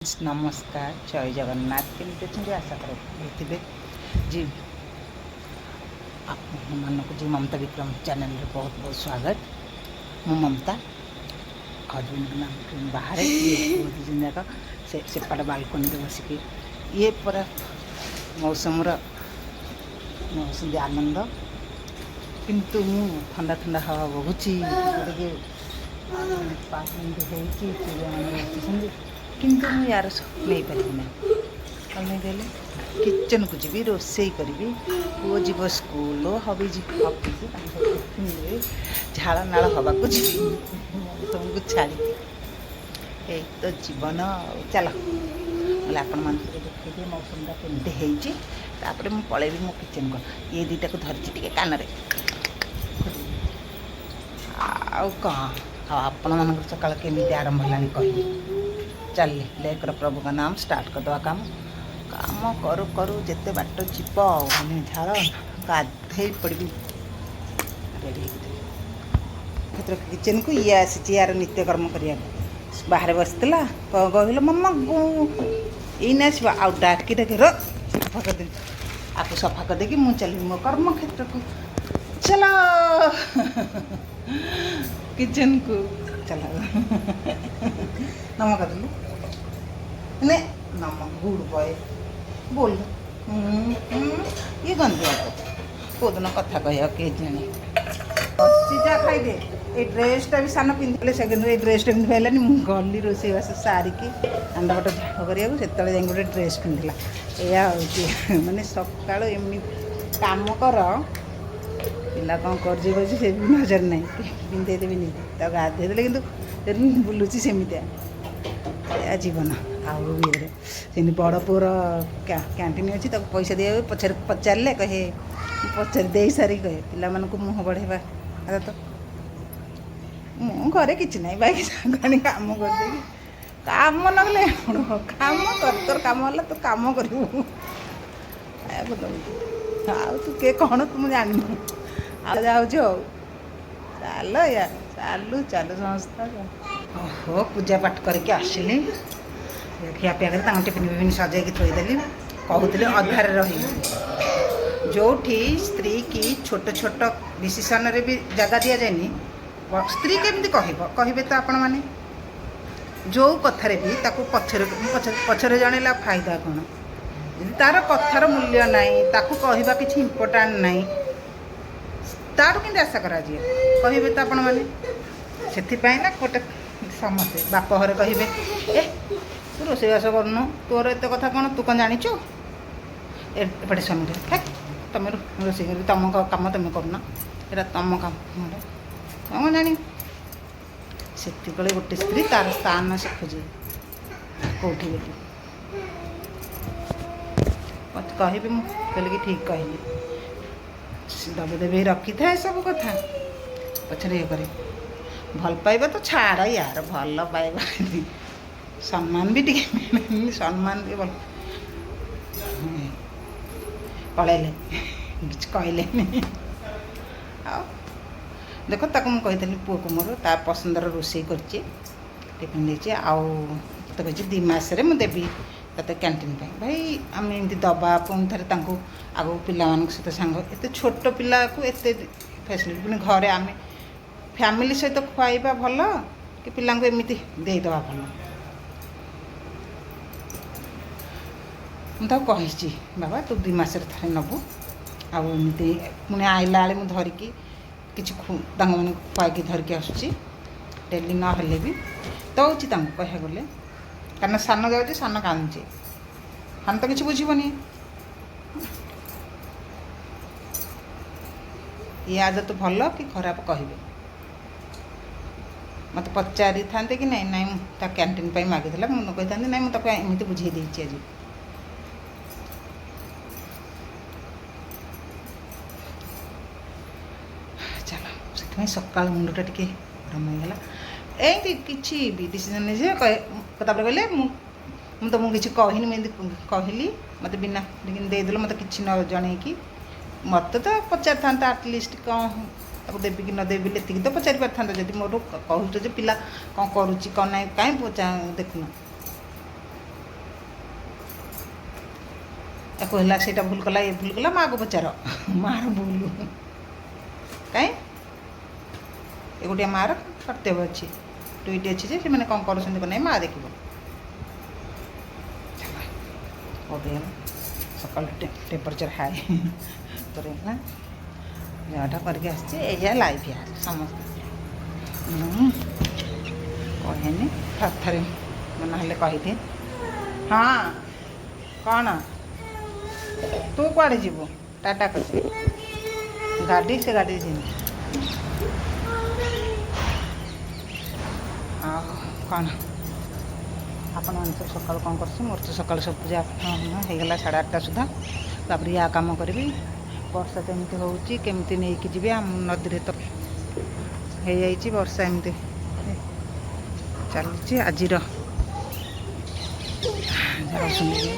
नमस्कार जय जगन्नाथ केमती अच्छे आशा करें जी आप जी ममता विक्रम चैनल में बहुत बहुत स्वागत। मु ममता हजबैंड बाहर दिन जाक सेपट बालकनी बसिक ये पूरा मौसम आनंद किंतु मु ठंडा ठंडा हवा बहुची किंतु मु यार नहीं पारि ना कल नहीं देले किचन को जी रोसई करी पुओ जीव स्कूल हबी ऑफिस झाड़ नाड़ हवा को जी तुमको छाड़ी ए तो जीवन चल बोले आपण मान देखिए मौसमटा केमती होपर मुझे पलैबी मो किचन को ये दुटा को धरी कान आउ कहाँ आपण मान सकाल केमी आरंभ है कही चल लेकर प्रभु का नाम स्टार्ट करदे काम काम करू करू जिते बाट जीव मैंने झाड़ गाधे पड़ी रेडी क्षेत्र किचन को ये आसी यार नित्यकर्म करा बाहर बसला कहल मम्मा यही आस डाकी डाक सफा करदे आपको सफा करदे मुझे चल मो कर्म क्षेत्र को चलो किचन को चला नम कर ने नम गुड बॉय बोल ये गंदी कौ दिन कथा कह के जाने जा खाइदे ये ड्रेसटा भी सान पिंधे सेकेंड ये ड्रेसटा पिंधि पारानी मुझे गली रोसईबास सारिकी अंडपट झाड़ करा से गोटे ड्रेस पिंधला या मानने सका एमनी काम कर पिला कौन कर नजर ना पिंधे देवी तो गाधे देले कि बुलूची सेमतिया या जीवन आउ बड़ पुअर कैंटीन अच्छी पैसा दिया पचार पचारे कहे पचार दे सारी कहे पिला मुँह बढ़ेबा तो मुझे कि ना बाइक सानी कम करदेवी कम नगले कम कर तोर कम है तो कम कर तू के कौन तुम जान जाऊ चल यार चालू चालू संस्था ओहो पूजा पाठ करके आसिली खिया पिया कर टिफिन फिफिन सजाई थोदेली कहते अधार रही जो स्त्री की छोट छोट डिसीजन रे भी जगह दि जाए स्त्री केमती कहे तो आपण मैंने जो कथार भी पचर जनला फायदा कौन तार कथार मूल्य नाई ताकू कहवा कि इम्पोर्टाट नाई तार कि आशा करा कहे तो आपण मैंने से ना गोटे समस्ते बाप घर कहे ए तू रोसईबास करनु तोर एत कथा कौन तू कौन जाचु एपटे स्वामी हे तुम रोसे कर तुम कम तुम करना यहाँ तुम कम तुम जानी से गोटे स्त्री तार स्थान से खोजे कौटी बोली मत कह मुझे ठीक कहली दबे दबे रखी था सब कथा पचर ये करे भल पाइबा तो छाड़ यार भल पाइबा सम्मान भी टे सम्मान भी भल पलैले कि कहले देख ताको मुझे कही पुओ को मोर ता पसंदर रोसई कर टिफिन देचे आउ तो कही 2 मास देवी ते कैंटीन भाई आम एमती दबा पुणी थे आगो पिला सहित सांग एत छोट पिला को एत फैसिलिटी पुणी घरे आम फैमिली सहित खुआइबा भल कि पिला एमती देदवा भल मुझे कही बाबा तू 2 मास थे नबू आमती पुणी आइला बेले मुझे धरिकी कि मैंने खुआई धरिकी आसूँ डेली ना भी दौची कह गले कारण सान जाऊँगी सान कांदुचे सान तो किसी बुझीबनी ये आदत भल कि खराब कहे मत पचारि था कि नहीं ना कैंटीन पर मागिला मुझे कही था ना मुझे एमती बुझे देती आज चलो से सका मुंडटा टी गरम होगा ये किसी भी डिसीजन नहीं कहले मुझे तुमको किसी कहनी मुझे कहली मत बिना देदेल मत कि न जन कि मत तो पचार था आटलिस्ट कौन देवी कि न देवी ये तो पचारि पार था जब मोर कहूँ पिला कौन करुच्ची कौन ना कहीं देखुन ୟାକୁ ହେଲା ସେଇଟା ଭୁଲ କଲା ଏ ଭୁଲ କଲା ମାଆକୁ ପଚାର ମାଆର ଭୁଲ କାହିଁ ଏ ଗୋଟିଏ ମାଆର କର୍ତ୍ତବ୍ୟ ଅଛି ଦୁଇଟି ଅଛି ଯେ ସେମାନେ କ'ଣ କରୁଛନ୍ତି କ'ଣ ନାହିଁ ମାଆ ଦେଖିବ ହେଲା ସକାଳୁ ଟେମ୍ପରେଚର୍ ହାଇ ପରେ ହେଲା ଯାହାଟା କରିକି ଆସିଛି ଏଇଆ ଲାଇଫ୍ ସମସ୍ତେ କହେନି ଥରେ ନହେଲେ କହିଦିଏ ହଁ କ'ଣ ତୁ କୁଆଡ଼େ ଯିବୁ ଟାଟା କରିଛି ଗାଡ଼ି ସେ ଗାଡ଼ି ଯିବି ଆଉ କ'ଣ ଆପଣମାନେ ସବୁ ସକାଳୁ କ'ଣ କରୁଛି ମୋର ତ ସକାଳୁ ସବୁ ପୂଜା ହେଇଗଲା 8:30 ସୁଦ୍ଧା ତାପରେ ୟା କାମ କରିବି ବର୍ଷା ତ ଏମିତି ହେଉଛି କେମିତି ନେଇକି ଯିବି ଆମ ନଦୀରେ ତ ହେଇଯାଇଛି ବର୍ଷା ଏମିତି ଚାଲିଛି ଆଜିର ଯାଉଛନ୍ତି